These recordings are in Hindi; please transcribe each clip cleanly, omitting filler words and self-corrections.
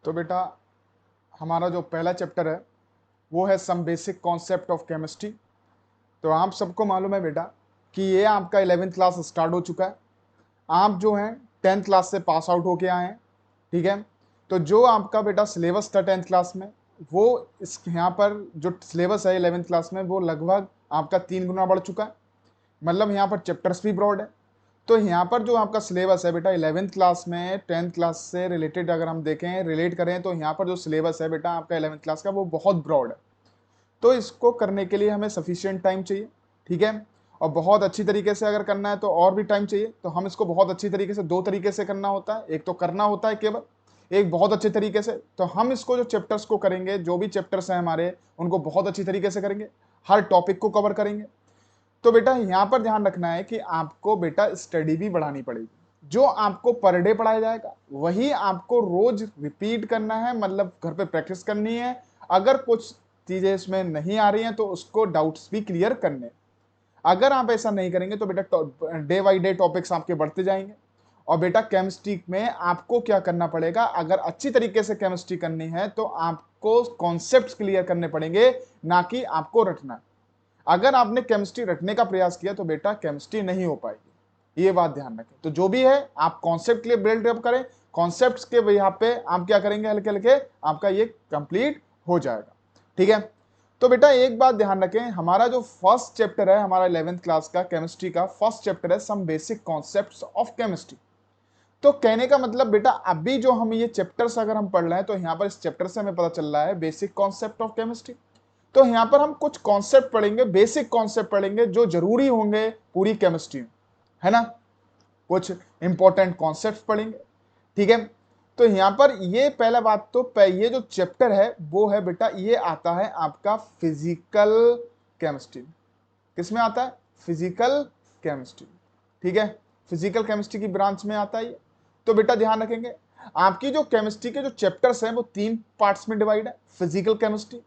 तो बेटा हमारा जो पहला चैप्टर है वो है some basic concept of chemistry. तो आप सबको मालूम है बेटा कि ये आपका 11th क्लास स्टार्ट हो चुका है। आप जो हैं 10th क्लास से पास आउट होके आए हैं, ठीक है। तो जो आपका बेटा सिलेबस था 10th क्लास में, वो इस यहाँ पर जो सिलेबस है 11th क्लास में वो लगभग आपका 3 गुना बढ़ चुका है। मतलब यहाँ पर चैप्टर्स भी ब्रॉड है। तो यहाँ पर जो आपका सिलेबस है बेटा 11th क्लास में 10th क्लास से रिलेटेड अगर हम देखें रिलेट करें तो यहाँ पर जो सिलेबस है बेटा आपका 11th क्लास का वो बहुत ब्रॉड है। तो इसको करने के लिए हमें सफिशिएंट टाइम चाहिए, ठीक है। और बहुत अच्छी तरीके से अगर करना है तो और भी टाइम चाहिए। तो हम इसको बहुत अच्छी तरीके से दो तरीके से करना होता है, एक तो करना होता है केवल, एक बहुत अच्छे तरीके से। तो हम इसको जो चैप्टर्स को करेंगे, जो भी चैप्टर्स हैं हमारे, उनको बहुत अच्छी तरीके से करेंगे, हर टॉपिक को कवर करेंगे। तो बेटा यहाँ पर ध्यान रखना है कि आपको बेटा स्टडी भी बढ़ानी पड़ेगी। जो आपको पर डे पढ़ाया जाएगा वही आपको रोज रिपीट करना है, मतलब घर पे प्रैक्टिस करनी है। अगर कुछ चीजें इसमें नहीं आ रही हैं तो उसको डाउट्स भी क्लियर करने। अगर आप ऐसा नहीं करेंगे तो बेटा डे बाई डे टॉपिक्स आपके बढ़ते जाएंगे। और बेटा केमिस्ट्री में आपको क्या करना पड़ेगा, अगर अच्छी तरीके से केमिस्ट्री करनी है तो आपको कॉन्सेप्ट्स क्लियर करने पड़ेंगे, ना कि आपको रटना। अगर आपने केमिस्ट्री रटने का प्रयास किया तो बेटा केमिस्ट्री नहीं हो पाएगी, ये बात ध्यान रखें। तो जो भी है आप कॉन्सेप्ट के लिए बिल्ड अप करें, कॉन्सेप्ट्स के यहाँ पे आप क्या करेंगे, हल्के हल्के आपका ये कंप्लीट हो जाएगा, ठीक है। तो बेटा एक बात ध्यान रखें, हमारा जो फर्स्ट चैप्टर है हमारा 11th क्लास का केमिस्ट्री का फर्स्ट चैप्टर है some basic concepts of chemistry. तो कहने का मतलब बेटा अभी जो हम ये चैप्टर्स अगर हम पढ़ रहे हैं तो यहाँ पर इस चैप्टर से हमें पता चल रहा है बेसिक कॉन्सेप्ट ऑफ केमिस्ट्री। तो यहाँ पर हम कुछ कॉन्सेप्ट पढ़ेंगे, बेसिक कॉन्सेप्ट पढ़ेंगे जो जरूरी होंगे पूरी केमिस्ट्री में, है ना। कुछ इंपॉर्टेंट कॉन्सेप्ट पढ़ेंगे, ठीक है। तो यहाँ पर ये पहला बात, तो ये जो चैप्टर है वो है बेटा ये आता है आपका फिजिकल केमिस्ट्री। किसमें आता है, फिजिकल केमिस्ट्री, ठीक है। फिजिकल केमिस्ट्री की ब्रांच में आता है ये। तो बेटा ध्यान रखेंगे आपकी जो केमिस्ट्री के जो चैप्टर्स हैं वो 3 पार्ट्स में डिवाइड है, physical chemistry,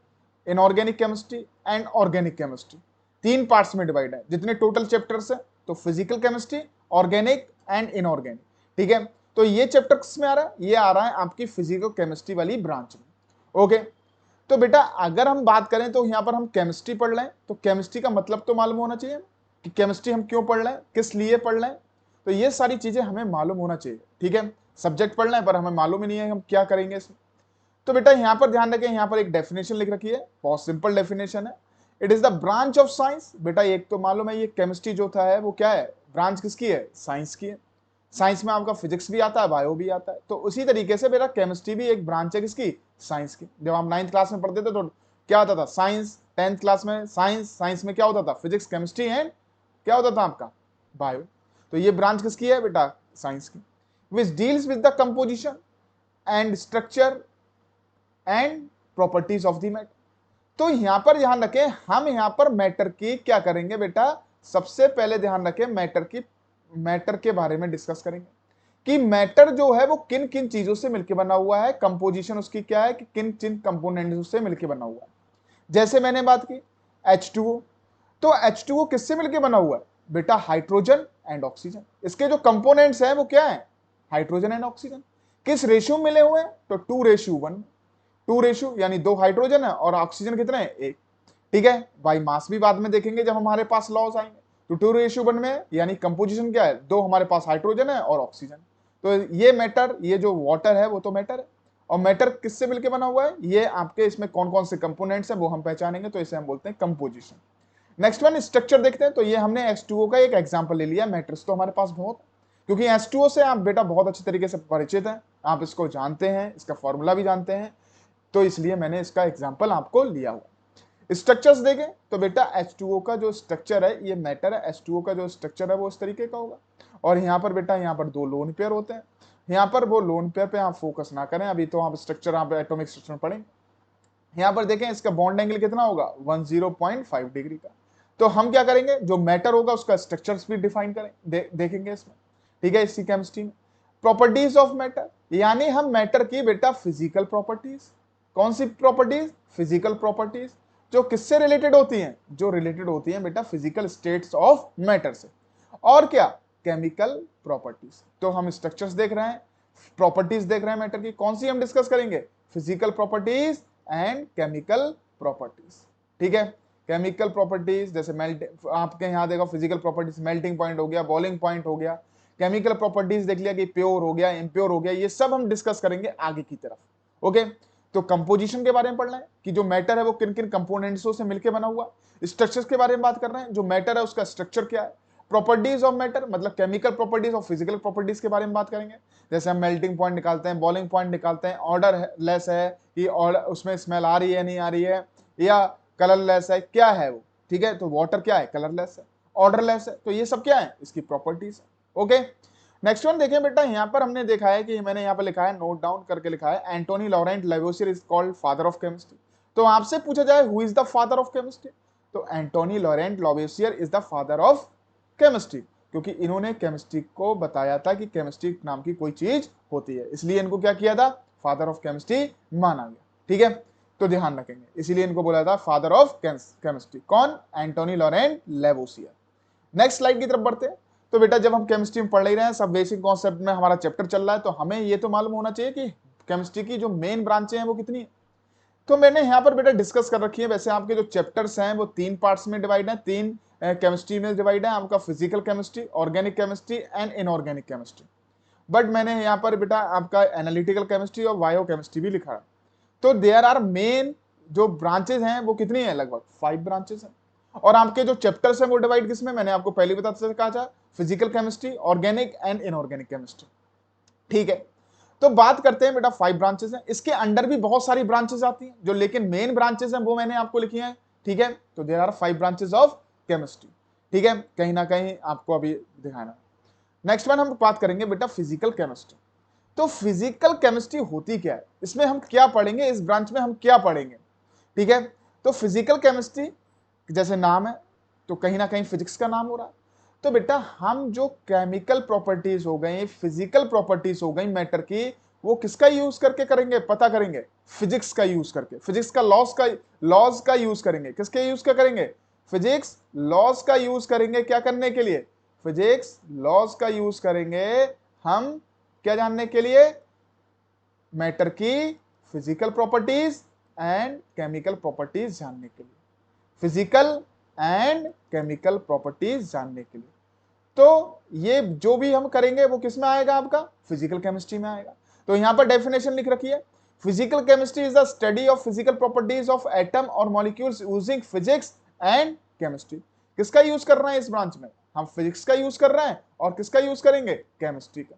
inorganic chemistry and organic chemistry. 3 parts में डिवाइड है जितने टोटल चैप्टर्स है। तो physical chemistry, organic and inorganic, ठीक है। तो ये चैप्टर किसमें आ रहा है, ये आ रहा है आपकी फिजिकल केमिस्ट्री वाली ब्रांच में, ओके। तो बेटा अगर हम बात करें तो यहां पर हम केमिस्ट्री पढ़ रहे हैं, तो केमिस्ट्री का मतलब तो मालूम होना चाहिए कि केमिस्ट्री हम क्यों पढ़ रहे हैं, किस लिए पढ़ रहे हैं। तो ये सारी चीजें हमें मालूम होना चाहिए, ठीक है। सब्जेक्ट पढ़ रहे हैं पर हमें मालूम ही नहीं है हम क्या करेंगे इसमें। तो बेटा यहां पर ध्यान रखें, यहां पर एक डेफिनेशन लिख रखी है, बहुत सिंपल डेफिनेशन है। It is the branch of science. बेटा एक तो मालूम है ये केमिस्ट्री जो था है वो क्या है, ब्रांच किसकी है, साइंस की है। साइंस में आपका फिजिक्स भी आता है, बायो भी आता है। तो उसी तरीके से बेटा केमिस्ट्री भी एक ब्रांच है किसकी, साइंस की। जब आप 9th क्लास में पढ़ते थे तो क्या होता था, साइंस। 10th क्लास में साइंस, साइंस में क्या होता था, फिजिक्स केमिस्ट्री एंड क्या होता था आपका, बायो। तो ये ब्रांच किसकी है बेटा, साइंस की। Which deals with the composition and structure and properties of the matter. तो यहां पर ध्यान रखें, हम यहां पर मैटर की क्या करेंगे बेटा, सबसे पहले ध्यान रखें मैटर के बारे में डिस्कस करेंगे कि मैटर जो है वो किन किन चीजों से मिलकर बना हुआ है, कंपोजिशन उसकी क्या है कि किन किन कंपोनेंट्स से मिलकर बना हुआ है। जैसे मैंने बात की H2O, तो H2O किससे मिलकर बना हुआ है बेटा, हाइड्रोजन एंड ऑक्सीजन। इसके जो कंपोनेंट्स हैं वो क्या है, हाइड्रोजन एंड ऑक्सीजन। किस रेशियो मिले हुए हैं, तो 2:1। 2 रेशियो यानी 2 हाइड्रोजन है और ऑक्सीजन कितने हैं, 1, ठीक है। बाई मास भी बाद में देखेंगे जब हमारे पास लॉस आएंगे। तो 2:1 में यानी कंपोजिशन क्या है, 2 हमारे पास हाइड्रोजन है और ऑक्सीजन। तो ये मैटर, ये जो वाटर है वो तो मैटर है। और मैटर किससे मिलकर बना हुआ है, ये आपके इसमें कौन कौन से कंपोनेंट्स हैं वो हम पहचानेंगे, तो इसे हम बोलते हैं कंपोजिशन। नेक्स्ट वन स्ट्रक्चर देखते हैं। तो ये हमने H2O का एक एग्जांपल ले लिया, मैटर्स तो हमारे पास बहुत, क्योंकि H2O से आप बेटा बहुत अच्छे तरीके से परिचित हैं, आप इसको जानते हैं, इसका फॉर्मूला भी जानते हैं, तो इसलिए मैंने इसका एग्जांपल आपको लिया हुआ। स्ट्रक्चर्स देखें तो बेटा H2O का जो स्ट्रक्चर है ये मैटर है, H2O का जो स्ट्रक्चर है वो इस तरीके का होगा। और यहाँ पर बेटा यहाँ पर 2 लोन पेयर होते हैं। यहाँ पर वो लोन पेयर पे आप फोकस ना करें, अभी तो आप स्ट्रक्चर, आप एटॉमिक स्ट्रक्चर पढ़ेंगे। यहाँ पर देखें इसका बॉन्ड एंगल कितना होगा, 10.5 डिग्री का। तो हम क्या करेंगे, जो मैटर होगा उसका स्ट्रक्चर्स भी डिफाइन करें, देखेंगे इसमें, ठीक है। इसी केमिस्ट्री में प्रॉपर्टीज ऑफ मैटर, यानी हम मैटर की बेटा फिजिकल प्रॉपर्टीज, कौन सी प्रॉपर्टीज, फिजिकल प्रॉपर्टीज, जो किससे रिलेटेड होती हैं, जो रिलेटेड होती हैं बेटा फिजिकल स्टेट्स ऑफ मैटर से। और क्या, केमिकल प्रॉपर्टीज। तो हम स्ट्रक्चर्स देख रहे हैं, प्रॉपर्टीज देख रहे हैं मैटर की, कौन सी हम डिस्कस करेंगे, physical properties and chemical properties. ठीक है, केमिकल प्रॉपर्टीज जैसे मेल्ट, आपके यहाँ देखो फिजिकल प्रॉपर्टीज मेल्टिंग पॉइंट हो गया, बॉइलिंग पॉइंट हो गया, केमिकल प्रॉपर्टीज देख लिया कि प्योर हो गया, इम्प्योर हो गया, ये सब हम डिस्कस करेंगे आगे की तरफ। ओके, तो कंपोजिशन के बारे में पढ़ना है कि जो मैटर है वो किन किन कंपोनेंट्सों से मिलकर बना हुआ, स्ट्रक्चर्स के बारे में बात कर रहे हैं, जो मैटर है उसका स्ट्रक्चर क्या है, प्रॉपर्टीज ऑफ मैटर मतलब केमिकल प्रॉपर्टीज और फिजिकल प्रॉपर्टीज के बारे में बात करेंगे, जैसे हम मेल्टिंग पॉइंट निकालते हैं, बॉइलिंग पॉइंट निकालते हैं, ऑर्डर लेस है कि और उसमें स्मेल आ रही है नहीं आ रही है, या कलरलेस है, क्या है वो। ठीक है, तो वाटर क्या है, कलरलेस है, ऑर्डरलेस है, तो ये सब क्या है, इसकी प्रॉपर्टीज है। ओके, नेक्स्ट वन देखें बेटा, यहाँ पर हमने देखा है कि मैंने यहाँ पर लिखा है, नोट डाउन करके लिखा है, Antoine Laurent Lavoisier is called father of chemistry. तो आपसे पूछा जाए who is the father of chemistry, तो Antoine Laurent Lavoisier is the father of chemistry, क्योंकि इन्होंने केमिस्ट्री को बताया था कि केमिस्ट्री नाम की कोई चीज होती है, इसलिए इनको क्या किया था, फादर ऑफ केमिस्ट्री माना गया। ठीक है, तो ध्यान रखेंगे, इसीलिए इनको बोला था फादर ऑफ केमिस्ट्री, कौन, Antony Laurent Lavoisier. Next slide की तरफ बढ़ते हैं। तो बेटा जब हम केमिस्ट्री में पढ़ ही रहे हैं, सब बेसिक कॉन्सेप्ट में हमारा चैप्टर चल रहा है, तो हमें ये तो मालूम होना चाहिए कि केमिस्ट्री की जो मेन ब्रांचें हैं वो कितनी है। तो मैंने यहाँ पर बेटा डिस्कस कर रखी है, वैसे आपके जो चैप्टर्स हैं वो 3 पार्ट्स में डिवाइड है, 3 केमिस्ट्री में डिवाइड है, आपका physical chemistry, organic chemistry and inorganic chemistry. But मैंने यहाँ पर बेटा आपका एनालिटिकल केमिस्ट्री और बायो केमिस्ट्री भी लिखा है। तो देयर आर मेन जो ब्रांचेज हैं वो कितनी है, लगभग 5 ब्रांचेज हैं। और आपके जो चैप्टर्स हैं वो डिवाइड किसमें, मैंने आपको पहले बता कहा था, physical chemistry, organic and inorganic chemistry. ठीक है, तो बात करते हैं बेटा 5 ब्रांचेस हैं, इसके अंडर भी बहुत सारी ब्रांचेस आती हैं, जो लेकिन मेन ब्रांचेस हैं वो मैंने आपको लिखी हैं। ठीक है, तो there are 5 branches of chemistry. ठीक है, कहीं ना कहीं आपको अभी दिखाना। नेक्स्ट वन हम बात करेंगे बेटा फिजिकल केमिस्ट्री। तो फिजिकल केमिस्ट्री होती क्या है, इसमें हम क्या पढ़ेंगे, इस ब्रांच में हम क्या पढ़ेंगे। ठीक है, तो फिजिकल केमिस्ट्री जैसे नाम है तो कहीं ना कहीं फिजिक्स का नाम हो रहा है। तो बेटा हम जो केमिकल प्रॉपर्टीज हो गई, फिजिकल प्रॉपर्टीज हो गई मैटर की, वो किसका यूज करके करेंगे, पता करेंगे, फिजिक्स का यूज करके, फिजिक्स का लॉज का यूज करेंगे, किसके यूज का करेंगे, फिजिक्स लॉज का यूज करेंगे, क्या करने के लिए, फिजिक्स लॉज का यूज करेंगे हम क्या जानने के लिए, मैटर की physical properties and chemical properties जानने के लिए, फिजिकल एंड केमिकल प्रॉपर्टीज जानने के लिए। तो ये जो भी हम करेंगे वो किस में आएगा, आपका फिजिकल केमिस्ट्री में आएगा। तो यहां पर डेफिनेशन लिख रखी है, physical chemistry is the study of physical properties of atom और molecules using physics and chemistry. किसका यूज कर रहे हैं इस ब्रांच में, हम फिजिक्स का यूज कर रहे हैं, और किसका यूज करेंगे, केमिस्ट्री का,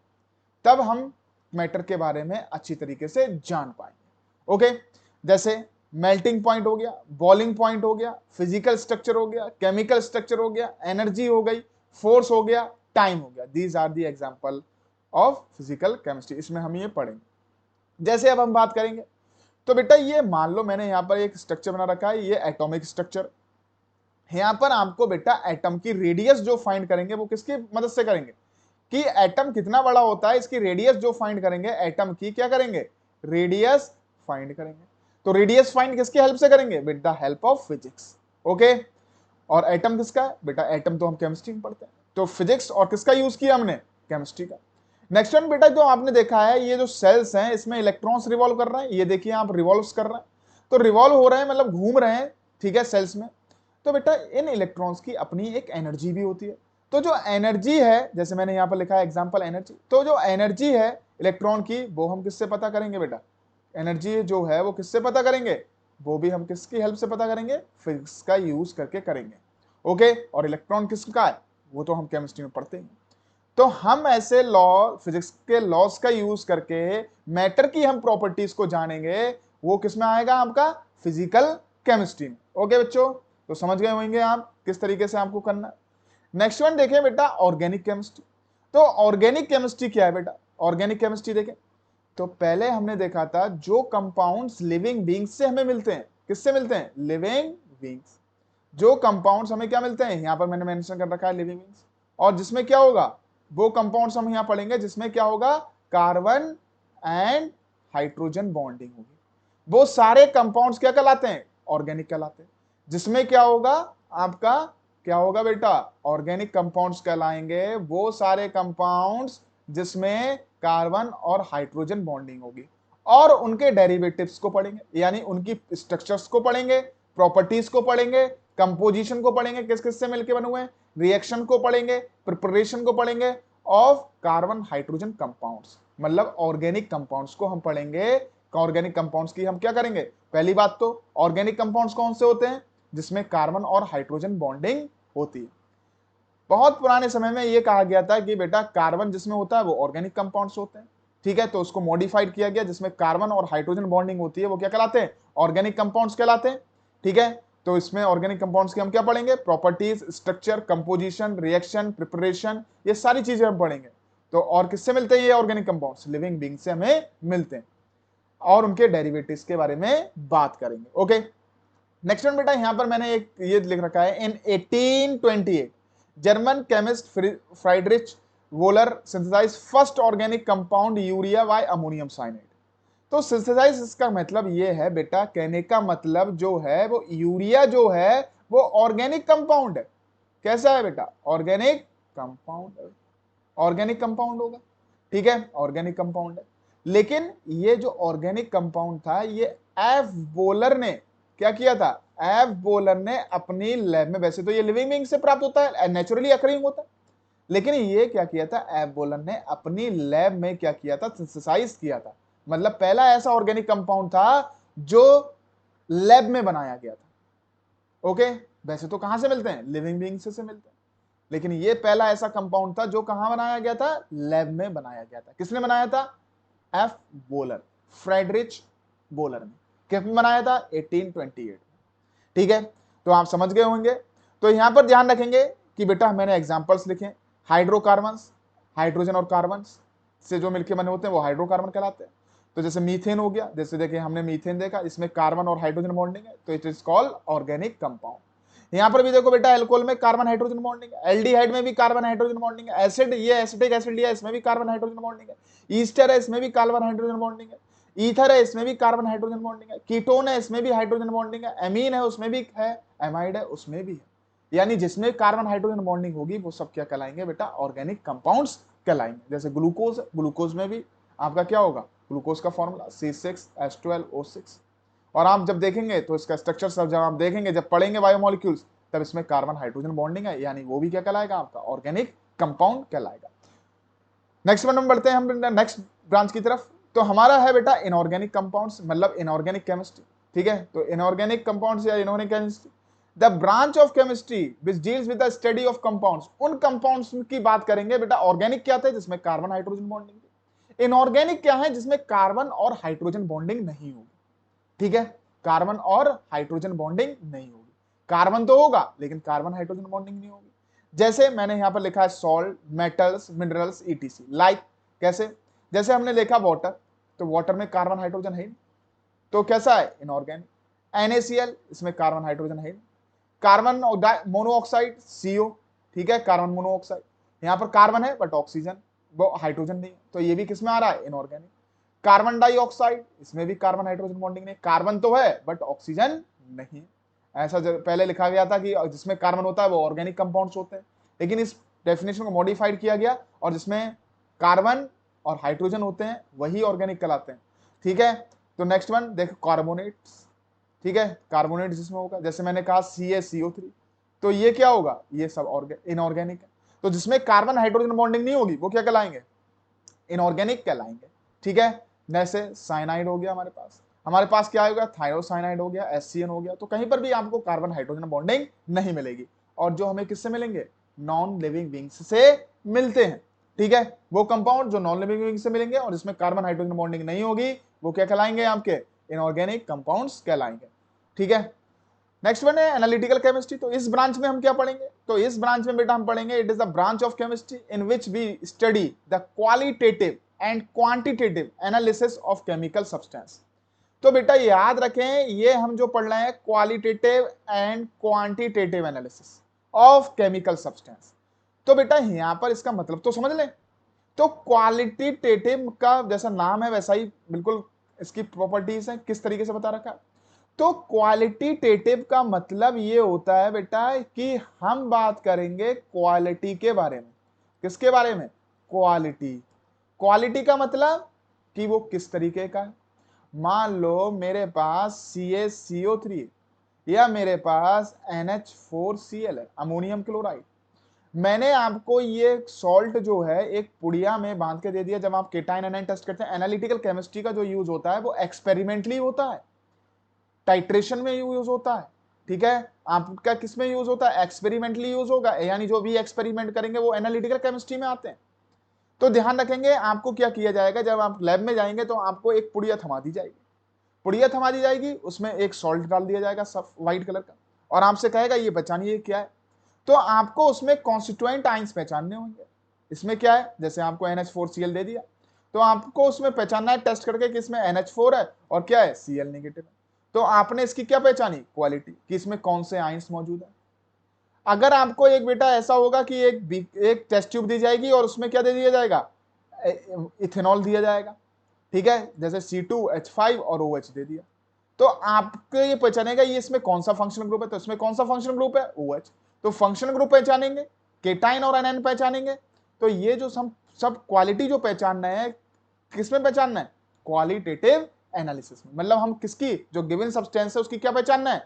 तब हम मैटर के बारे में अच्छी तरीके से जान पाएंगे। ओके, जैसे मेल्टिंग पॉइंट हो गया, बॉइलिंग पॉइंट हो गया, फिजिकल स्ट्रक्चर हो गया, केमिकल स्ट्रक्चर हो गया, एनर्जी हो गई, फोर्स हो गया, टाइम हो गया, these are the example of physical chemistry, इसमें हम ये पढ़ेंगे। जैसे अब हम बात करेंगे, तो बेटा ये मान लो मैंने यहां पर एक स्ट्रक्चर बना रखा है, ये एटॉमिक स्ट्रक्चर, यहां पर आपको बेटा एटम की रेडियस जो फाइंड करेंगे वो किसकी मदद से करेंगे, कि एटम कितना बड़ा होता है इसकी रेडियस जो फाइंड करेंगे, एटम की क्या करेंगे, रेडियस फाइंड करेंगे। तो रेडियस फाइंड किसकी हेल्प से करेंगे, with the help of physics. Okay, और एटम किसका है बेटा, एटम तो हम केमिस्ट्री में पढ़ते हैं, तो फिजिक्स और किसका यूज किया हमने, केमिस्ट्री का। नेक्स्ट वन बेटा जो आपने देखा है, ये जो सेल्स हैं इसमें इलेक्ट्रॉन्स रिवॉल्व कर रहे हैं, ये देखिए आप रिवॉल्व कर रहे हैं, तो रिवॉल्व हो रहे हैं मतलब घूम रहे हैं। ठीक है, सेल्स में, तो बेटा इन इलेक्ट्रॉन्स की अपनी एक एनर्जी भी होती है। तो जो एनर्जी है, जैसे मैंने यहां पर लिखा है एग्जांपल एनर्जी, तो जो एनर्जी है इलेक्ट्रॉन की वो हम किससे पता करेंगे बेटा, एनर्जी जो है वो किससे पता करेंगे, वो भी हम किसकी हेल्प से पता करेंगे, फिजिक्स का यूज करके करेंगे। ओके, और इलेक्ट्रॉन किसका है वो तो हम केमिस्ट्री में पढ़ते हैं। तो हम ऐसे लॉ, फिजिक्स के लॉस का यूज करके मैटर की हम प्रॉपर्टीज को जानेंगे, वो किसमें आएगा, आपका फिजिकल केमिस्ट्री में। ओके बच्चों, तो समझ गए होंगे आप किस तरीके से आपको करना है। नेक्स्ट वन देखें बेटा ऑर्गेनिक केमिस्ट्री। तो ऑर्गेनिक केमिस्ट्री क्या है बेटा, ऑर्गेनिक केमिस्ट्री देखें तो पहले हमने देखा था जो कंपाउंड्स लिविंग बींग्स से हमें मिलते हैं, किससे मिलते हैं, लिविंग बींग्स। जो कंपाउंड्स हमें क्या मिलते हैं, यहां पर मैंने मेंशन कर रखा है लिविंग बींग्स, और जिसमें क्या होगा, वो कंपाउंड्स हम यहां पढ़ेंगे जिसमें क्या होगा, कार्बन एंड हाइड्रोजन बॉन्डिंग होगी। वो सारे कंपाउंड्स क्या कहलाते हैं, ऑर्गेनिक कहलाते हैं। जिसमें क्या होगा, आपका क्या होगा बेटा, ऑर्गेनिक कंपाउंड्स कहलाएंगे वो सारे कंपाउंड्स जिसमें कार्बन और हाइड्रोजन बॉन्डिंग होगी, और उनके डेरिवेटिव्स को पढ़ेंगे, यानी उनकी स्ट्रक्चर्स को पढ़ेंगे, प्रॉपर्टीज को पढ़ेंगे, कंपोजिशन को पढ़ेंगे, किस किस से मिलकर बने हुए हैं, रिएक्शन को पढ़ेंगे, प्रिपरेशन को पढ़ेंगे ऑफ कार्बन हाइड्रोजन कंपाउंड्स, मतलब ऑर्गेनिक कंपाउंड्स को हम पढ़ेंगे। ऑर्गेनिक कंपाउंड्स की हम क्या करेंगे, पहली बात तो ऑर्गेनिक कंपाउंड्स कौन से होते हैं, जिसमें कार्बन और हाइड्रोजन बॉन्डिंग होती है। बहुत पुराने समय में यह कहा गया था कि बेटा कार्बन जिसमें होता है वो ऑर्गेनिक कंपाउंड्स होते हैं, ठीक है, तो उसको मॉडिफाइड किया गया, जिसमें कार्बन और हाइड्रोजन बॉन्डिंग होती है वो क्या कहलाते हैं, ऑर्गेनिक कंपाउंड्स कहलाते हैं, ठीक है। तो इसमें ऑर्गेनिक कंपाउंड्स की हम क्या पढ़ेंगे, properties, structure, composition, reaction, preparation, ये सारी चीजें हम पढ़ेंगे। तो और किससे मिलते हैं ये ऑर्गेनिक कंपाउंड्स, लिविंग बीइंग से हमें मिलते हैं, और उनके डेरिवेटिव्स के बारे में बात करेंगे। ओके, नेक्स्ट वन बेटा, यहां पर मैंने एक ये लिख रखा है, in 1828 German chemist Friedrich Wöhler synthesize first organic compound urea by ammonium cyanide. तो सिंथेसाइज इसका मतलब ये है बेटा, कहने का मतलब जो है वो यूरिया जो है वो ऑर्गेनिक कंपाउंड है। कैसा है बेटा, ऑर्गेनिक कंपाउंड है, ऑर्गेनिक कंपाउंड होगा, ठीक है, ऑर्गेनिक कंपाउंड है। लेकिन ये जो ऑर्गेनिक कंपाउंड था ये एफ बोलर ने क्या किया था, एफ बोलर ने अपनी लैब में, वैसे तो ये लिविंग बीइंग से प्राप्त होता है, नेचुरली अकरिंग होता है, लेकिन ये क्या किया था, एफ बोलर ने अपनी लैब में क्या किया था, सिंथेसाइज किया था। मतलब पहला ऐसा ऑर्गेनिक कंपाउंड था जो लैब में बनाया गया था। ओके, वैसे तो कहां से मिलते हैं, लिविंग बीइंग से मिलते हैं, लेकिन ये पहला ऐसा कंपाउंड था जो कहां बनाया गया था, लैब में बनाया गया था। किसने बनाया था, एफ बोलर, फ्रेडरिच बोलर ने। किस में बनाया था, 1828, ठीक है। तो आप समझ गए होंगे। तो यहां पर ध्यान रखेंगे कि बेटा मैंने एग्जांपल्स लिखे, हाइड्रोकार्बन्स, हाइड्रोजन और कार्बन से जो मिलके बने होते हैं वो हाइड्रोकार्बन कहलाते हैं। तो जैसे मीथेन हो गया, जैसे देखिए हमने मीथेन देखा, इसमें कार्बन और हाइड्रोजन बॉन्डिंग है, तो it is called organic compound. यहां पर भी देखो बेटा, एल्कोहल में कार्बन हाइड्रोजन बॉन्डिंग है, एल्डिहाइड में भी कार्बन हाइड्रोजन बॉन्डिंग है, एसिड, ये एसिटिक एसिड लिया, इसमें भी कार्बन हाइड्रोजन बॉन्डिंग है, ईस्टर है, इसमें भी कार्बन हाइड्रोजन बॉन्डिंग है, ईथर है, इसमें भी कार्बन हाइड्रोजन बॉन्डिंग है, कीटोन है, इसमें भी हाइड्रोजन बॉन्डिंग है, एमीन है, उसमें भी है, एमाइड है, उसमें भी है। यानी जिसमें कार्बन हाइड्रोजन बॉन्डिंग होगी वो सब क्या कहलाएंगे बेटा, ऑर्गेनिक कंपाउंड्स कहलाएंगे। जैसे ग्लूकोज, ग्लूकोज में भी आपका क्या होगा, ग्लूकोज का फॉर्मूला C6H12O6, और आप जब देखेंगे तो इसका स्ट्रक्चर सब जब आप देखेंगे, जब पढ़ेंगे बायोमोलिक्यूल्स, तब इसमें कार्बन हाइड्रोजन बॉन्डिंग है, यानी वो भी क्या कहलाएगा, आपका ऑर्गेनिक कंपाउंड कहलाएगा। नेक्स्ट वन में बढ़ते हैं हम नेक्स्ट ब्रांच की तरफ। तो हमारा है बेटा इनऑर्गेनिक कंपाउंड्स, मतलब इनऑर्गेनिक केमिस्ट्री, ठीक है। तो इनऑर्गेनिक कंपाउंड्स या inorganic chemistry, the branch of chemistry which deals with the study of compounds, उन कंपाउंड्स की बात करेंगे बेटा। ऑर्गेनिक क्या थे, जिसमें कार्बन हाइड्रोजन बॉन्डिंग थी। इनऑर्गेनिक क्या है, जिसमें कार्बन और हाइड्रोजन बॉन्डिंग नहीं होगी, ठीक है, कार्बन और हाइड्रोजन बॉन्डिंग नहीं होगी। कार्बन तो होगा लेकिन कार्बन हाइड्रोजन बॉन्डिंग नहीं होगी। जैसे मैंने यहां पर लिखा है salt, metals, minerals, etc, like कैसे, जैसे हमने लिखा वाटर, तो वाटर में कार्बन हाइड्रोजन है, तो कैसा है, इनऑर्गेनिक। NaCl, इसमें कार्बन हाइड्रोजन है, कार्बन मोनोऑक्साइड CO, ठीक है, कार्बन मोनोऑक्साइड, यहां पर कार्बन है बट ऑक्सीजन, वो हाइड्रोजन नहीं, तो ये भी किसमें आ रहा है, इनऑर्गेनिक। कार्बन डाइऑक्साइड, इसमें भी कार्बन हाइड्रोजन बॉन्डिंग नहीं, कार्बन तो है बट ऑक्सीजन नहीं। ऐसा पहले लिखा गया था कि जिसमें कार्बन होता है वो ऑर्गेनिक कंपाउंड्स होते हैं, लेकिन इस डेफिनेशन को मॉडिफाइड किया गया, और जिसमें कार्बन और हाइड्रोजन होते हैं वही ऑर्गेनिक कहलाते हैं, ठीक है। तो नेक्स्ट वन देखो, कार्बोनेट्स, ठीक है, कार्बोनेट जिसमें होगा, जैसे मैंने कहा CaCO3, तो ये क्या होगा, ये सब इनऑर्गेनिक है। तो जिसमें कार्बन हाइड्रोजन बॉन्डिंग नहीं होगी वो क्या कहलाएंगे, इनऑर्गेनिक कहलाएंगे, ठीक है। जैसे साइनाइड हो गया, हमारे पास क्या होगा, थायोसाइनाइड हो गया, SCN हो गया, तो कहीं पर भी आपको कार्बन हाइड्रोजन बॉन्डिंग नहीं मिलेगी, और जो हमें किससे मिलेंगे, नॉन लिविंग बीइंग्स से मिलते हैं, ठीक है। वो कंपाउंड जो नॉन लिविंग बीइंग्स से मिलेंगे और इसमें कार्बन हाइड्रोजन बॉन्डिंग नहीं होगी वो क्या कहलाएंगे, आपके इनऑर्गेनिक कंपाउंड्स कहलाएंगे, ठीक है। नेक्स्ट वन है एनालिटिकल केमिस्ट्री। तो इस ब्रांच में हम क्या पढ़ेंगे, तो इस ब्रांच में बेटा हम पढ़ेंगे, it is the branch of chemistry in which we study the qualitative and quantitative analysis of chemical substance. तो बेटा याद रखें, ये हम जो पढ़ रहे हैं qualitative and quantitative analysis of chemical substance. तो बेटा यहां पर इसका मतलब तो समझ लें। तो क्वालिटेटिव का जैसा नाम है वैसा ही बिल्कुल इसकी प्रॉपर्टीज है, किस तरीके से बता रखा है। तो क्वालिटेटिव का मतलब ये होता है बेटा कि हम बात करेंगे क्वालिटी के बारे में। किसके बारे में, क्वालिटी, क्वालिटी का मतलब कि वो किस तरीके का है। मान लो मेरे पास CaCO3 या मेरे पास NH4Cl है, अमोनियम क्लोराइड। मैंने आपको ये सॉल्ट जो है एक पुड़िया में बांध के दे दिया। जब आप केटाइन एनाइन टेस्ट करते हैं, एनालिटिकल केमिस्ट्री का जो यूज होता है वो एक्सपेरिमेंटली होता है, टाइट्रेशन में यूज होता है। ठीक है, आपका किस में यूज होता है? एक्सपेरिमेंटली यूज होगा, यानी जो भी एक्सपेरिमेंट करेंगे वो एनालिटिकल केमिस्ट्री में आते हैं। तो ध्यान रखेंगे, आपको क्या किया जाएगा, जब आप लैब में जाएंगे तो आपको एक पुड़िया थमा दी जाएगी। पुड़िया थमा दी जाएगी, उसमें एक सॉल्ट डाल दिया जाएगा सब व्हाइट कलर का, और आपसे कहेगा ये पहचानिए क्या है। तो आपको उसमें कॉन्स्टिट्यूएंट आइंस पहचानने होंगे। इसमें क्या है, जैसे आपको NH4Cl दे दिया, तो आपको उसमें पहचानना है टेस्ट करके कि इसमें NH4 है और क्या है, Cl नेगेटिव है। तो आपने इसकी क्या पहचानी? क्वालिटी, कि इसमें कौन से आइंस मौजूद है। अगर आपको एक बेटा ऐसा होगा कि एक टेस्ट ट्यूब दी जाएगी और उसमें क्या दे दिया जाएगा, इथेनॉल दिया जाएगा, ठीक है, जैसे C2H5 और OH दे दिया, तो आपको ये पहचानेगा ये इसमें कौन सा फंक्शनल ग्रुप है। तो इसमें कौन सा फंक्शनल ग्रुप है? OH। तो फंक्शनल ग्रुप पहचानेंगे, केटाइन और एनाइन पहचानेंगे। तो ये जो सब क्वालिटी जो पहचानना है, किसमें पहचानना है? क्वालिटेटिव एनालिसिस में। मतलब हम किसकी, जो गिवन सब्सटेंस है उसकी क्या पहचानना है?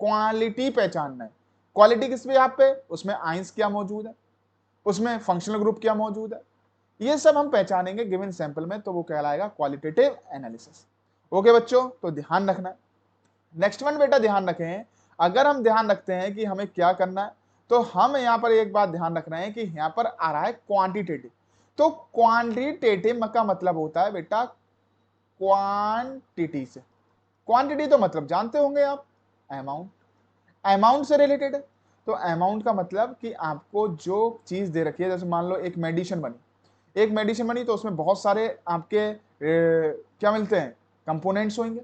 क्वालिटी पहचानना है। क्वालिटी किस पे? यहाँ पे उसमें आइंस क्या मौजूद है, उसमें फंक्शनल ग्रुप क्या मौजूद है, ये सब हम पहचानेंगे गिवन सैंपल में, तो वो कहलाएगा क्वालिटेटिव एनालिसिस। ओके बच्चों, तो ध्यान रखना है। नेक्स्ट वन बेटा ध्यान रखें, अगर हम ध्यान रखते हैं कि हमें क्या करना है, तो हम यहां पर एक बात ध्यान रख रहे हैं कि यहां पर आ रहा है क्वांटिटेटिव। तो क्वांटिटेटिव का मतलब होता है बेटा क्वांटिटी से। क्वांटिटी तो मतलब जानते होंगे आप, अमाउंट, अमाउंट से रिलेटेड है। तो अमाउंट का मतलब कि आपको जो चीज दे रखी है, जैसे मान लो एक मेडिसिन बनी, एक मेडिसिन बनी तो उसमें बहुत सारे आपके क्या मिलते हैं, कंपोनेंट्स होंगे।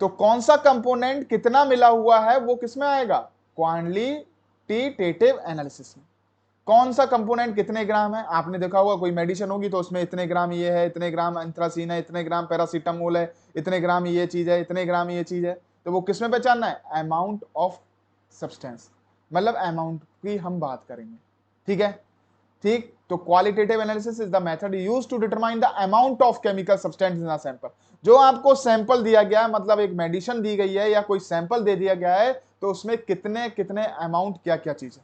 तो कौन सा कंपोनेंट कितना मिला हुआ है वो किस में आएगा? क्वांटिटेटिव एनालिसिस में। कौन सा कंपोनेंट कितने ग्राम है, आपने देखा होगा कोई मेडिसिन होगी तो उसमें इतने ग्राम ये है, इतने ग्राम एंथ्रासीन है, इतने ग्राम पैरासीटामोल है, इतने ग्राम ये चीज है, इतने ग्राम ये चीज है। तो वो किस में पहचानना है? अमाउंट ऑफ सब्सटेंस, मतलब अमाउंट की हम बात करेंगे। ठीक है, ठीक। तो qualitative analysis is the method used to determine the amount of chemical substance in a sample. जो आपको सैंपल दिया गया है, मतलब एक मेडिसिन दी गई है या कोई सैंपल दे दिया गया है, तो उसमें कितने कितने अमाउंट क्या क्या चीज है।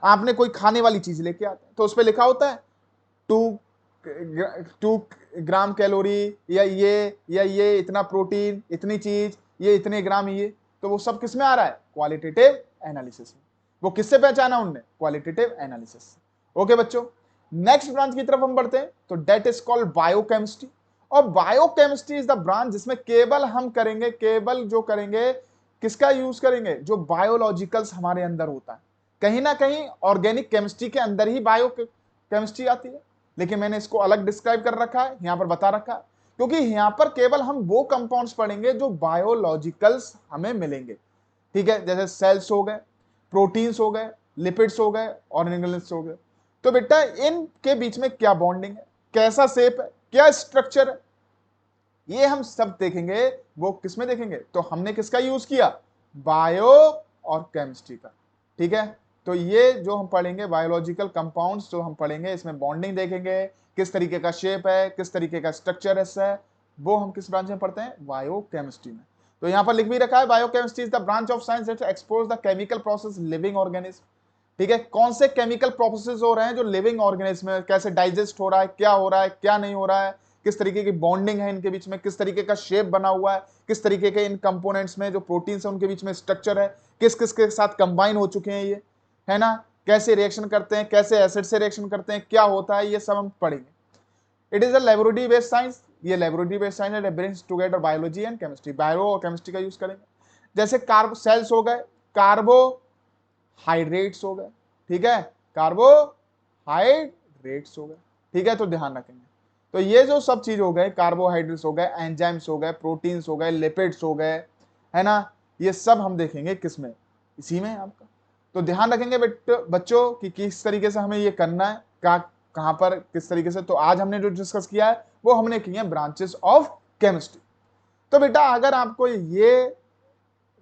आपने कोई खाने वाली चीज लेके आते हैं तो उस पर लिखा होता है 2 ग्राम कैलोरी, या ये इतना प्रोटीन, इतनी चीज, ये इतने ग्राम, ये। तो वो सब किसमें आ रहा है? क्वालिटेटिव एनालिसिस में। वो किससे पहचाना उनने? Qualitative analysis. ओके बच्चों, नेक्स्ट ब्रांच की तरफ हम बढ़ते हैं, तो डेट इज कॉल्ड बायोकेमिस्ट्री। और बायोकेमिस्ट्री इज द ब्रांच जिसमें केवल हम करेंगे, केवल जो करेंगे किसका यूज करेंगे? जो बायोलॉजिकल्स हमारे अंदर होता है। कहीं ना कहीं ऑर्गेनिक केमिस्ट्री के अंदर ही बायो केमिस्ट्री आती है, लेकिन मैंने इसको अलग डिस्क्राइब कर रखा है, यहां पर बता रखा है, क्योंकि यहां पर केवल हम वो कंपाउंड्स पढ़ेंगे जो बायोलॉजिकल्स हमें मिलेंगे। ठीक है, जैसे सेल्स हो गए, प्रोटीन्स हो गए, लिपिड्स हो गए, ऑर्गेनेल्स हो गए। तो बेटा इनके बीच में क्या बॉन्डिंग है, कैसा शेप है, क्या स्ट्रक्चर है, ये हम सब देखेंगे। वो किसमें देखेंगे? तो हमने किसका यूज किया? बायो और केमिस्ट्री का। ठीक है, तो ये जो हम पढ़ेंगे बायोलॉजिकल कंपाउंड्स जो हम पढ़ेंगे, इसमें बॉन्डिंग देखेंगे, किस तरीके का शेप है, किस तरीके का स्ट्रक्चर है, वो हम किस ब्रांच में पढ़ते हैं? बायो केमिस्ट्री में। तो यहां पर लिख भी रखा है, bio chemistry is the branch of science that explores the chemical process living organism. ठीक है, कौन से केमिकल प्रोसेसेस हो रहे हैं जो लिविंग ऑर्गेनिज्म में, कैसे डाइजेस्ट हो रहा है, क्या हो रहा है, क्या नहीं हो रहा है, किस तरीके की बॉन्डिंग है इनके बीच में, किस तरीके का शेप बना हुआ है, किस तरीके के इन कंपोनेंट्स में जो प्रोटीन्स है उनके बीच में स्ट्रक्चर है, किस किस के साथ कंबाइन हो चुके हैं ये, है ना, कैसे रिएक्शन करते हैं, कैसे एसिड से रिएक्शन करते हैं, क्या होता है, ये सब हम पढ़ेंगे। It is a laboratory based science, ये लेबोरेटरी बेस्ड साइंस है, brings together biology and chemistry. Bio और केमिस्ट्री का यूज करेंगे। जैसे कार्बो सेल्स हो गए, कार्बोहाइड्रेट्स हो गए, ठीक है, कार्बोहाइड्रेट्स हो गए। ठीक है, तो ध्यान रखेंगे। तो ये जो सब चीज हो गए, कार्बोहाइड्रेट्स हो गए, एंजाइम्स हो गए, प्रोटीन्स हो गए, लिपिड्स हो गए, है ना, ये सब हम देखेंगे किसमें? इसी में आपका। तो ध्यान रखेंगे बच्चों कि किस तरीके से हमें ये करना है, कहां पर किस तरीके से। तो आज हमने जो डिस्कस किया है वो हमने किया है ब्रांचेस ऑफ केमिस्ट्री। तो बेटा अगर आपको ये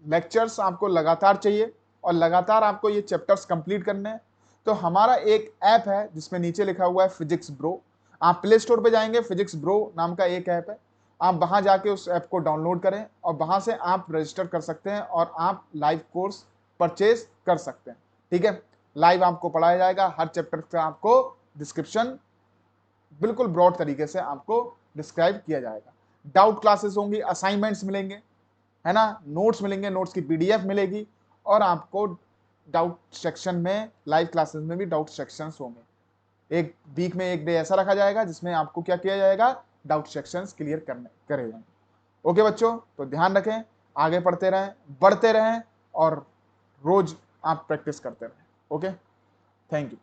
लेक्चर्स आपको लगातार चाहिए और लगातार आपको ये चैप्टर्स कंप्लीट करने हैं, तो हमारा एक ऐप है जिसमें नीचे लिखा हुआ है फिजिक्स ब्रो। आप प्ले स्टोर पे जाएंगे, फिजिक्स ब्रो नाम का एक ऐप है, आप वहां जाके उस ऐप को डाउनलोड करें और वहां से आप रजिस्टर कर सकते हैं और आप लाइव कोर्स परचेज कर सकते हैं। ठीक है, लाइव आपको पढ़ाया जाएगा, हर चैप्टर का आपको डिस्क्रिप्शन बिल्कुल ब्रॉड तरीके से आपको डिस्क्राइब किया जाएगा। डाउट क्लासेस होंगी, असाइनमेंट्स मिलेंगे, है ना, नोट्स मिलेंगे, नोट्स की पीडीएफ मिलेगी और आपको डाउट सेक्शन में, लाइव क्लासेस में भी डाउट सेक्शंस होंगे। एक वीक में एक डे ऐसा रखा जाएगा जिसमें आपको क्या किया जाएगा, डाउट सेक्शंस क्लियर करने करे जाएंगे। ओके बच्चों, तो ध्यान रखें, आगे पढ़ते रहें, बढ़ते रहें और रोज आप प्रैक्टिस करते रहें। Okay, thank you.